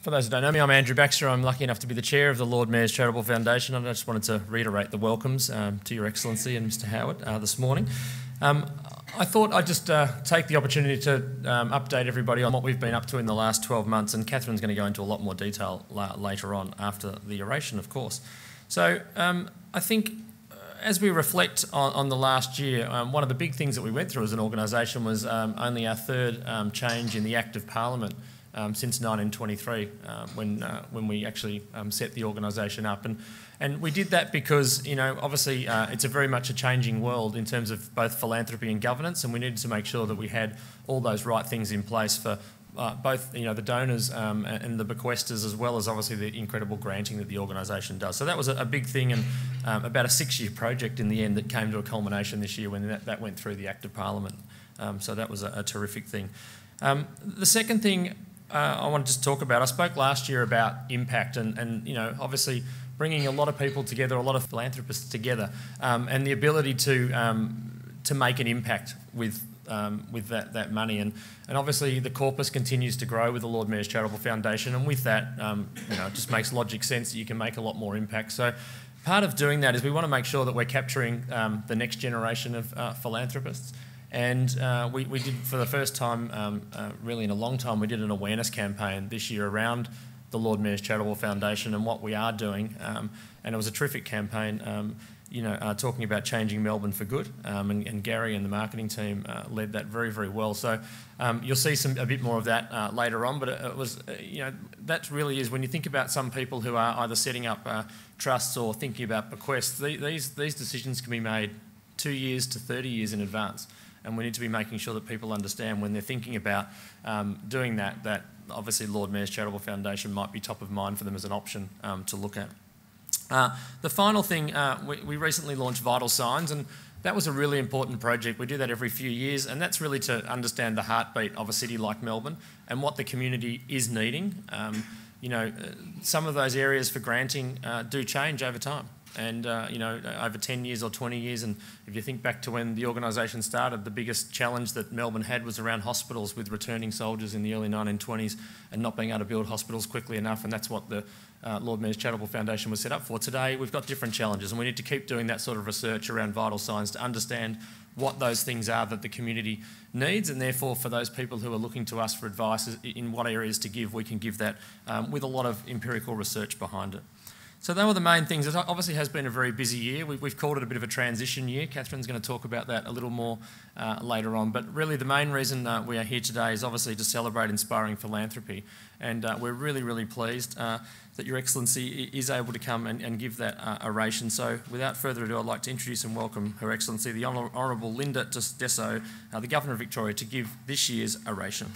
For those who don't know me, I'm Andrew Baxter. I'm lucky enough to be the chair of the Lord Mayor's Charitable Foundation, and I just wanted to reiterate the welcomes to Your Excellency and Mr Howard this morning. I thought I'd just take the opportunity to update everybody on what we've been up to in the last 12 months, and Catherine's going to go into a lot more detail later on after the oration, of course. So I think as we reflect on the last year, one of the big things that we went through as an organisation was only our third change in the Act of Parliament since 1923, when we actually set the organisation up, and we did that because, you know, obviously it's a very much a changing world in terms of both philanthropy and governance, and we needed to make sure that we had all those right things in place for both, you know, the donors and the bequesters, as well as obviously the incredible granting that the organisation does. So that was a big thing, and about a 6-year project in the end that came to a culmination this year when that went through the Act of Parliament. So that was a terrific thing. The second thing I wanted to talk about, I spoke last year about impact and you know, obviously bringing a lot of people together, a lot of philanthropists together, and the ability to make an impact with that money, and obviously the corpus continues to grow with the Lord Mayor's Charitable Foundation, and with that, you know, it just makes logic sense that you can make a lot more impact. So part of doing that is we want to make sure that we're capturing the next generation of philanthropists. And we did, for the first time, really in a long time, we did an awareness campaign this year around the Lord Mayor's Charitable Foundation and what we are doing. And it was a terrific campaign, you know, talking about changing Melbourne for good. And Gary and the marketing team led that very, very well. So you'll see a bit more of that later on. But it was, you know, that really is when you think about some people who are either setting up trusts or thinking about bequests, these decisions can be made 2 years to 30 years in advance. And we need to be making sure that people understand when they're thinking about doing that obviously Lord Mayor's Charitable Foundation might be top of mind for them as an option to look at. The final thing, we recently launched Vital Signs, and that was a really important project. We do that every few years, and that's really to understand the heartbeat of a city like Melbourne and what the community is needing. You know, some of those areas for granting do change over time. And, you know, over 10 years or 20 years, and if you think back to when the organisation started, the biggest challenge that Melbourne had was around hospitals with returning soldiers in the early 1920s and not being able to build hospitals quickly enough, and that's what the Lord Mayor's Charitable Foundation was set up for. Today, we've got different challenges, and we need to keep doing that sort of research around vital signs to understand what those things are that the community needs, and therefore for those people who are looking to us for advice in what areas to give, we can give that with a lot of empirical research behind it. So they were the main things. It obviously has been a very busy year. We've called it a bit of a transition year. Catherine's going to talk about that a little more later on. But really the main reason we are here today is obviously to celebrate inspiring philanthropy. And we're really, really pleased that Your Excellency is able to come and give that oration. So without further ado, I'd like to introduce and welcome Her Excellency, the Honourable Linda Desso, the Governor of Victoria, to give this year's oration.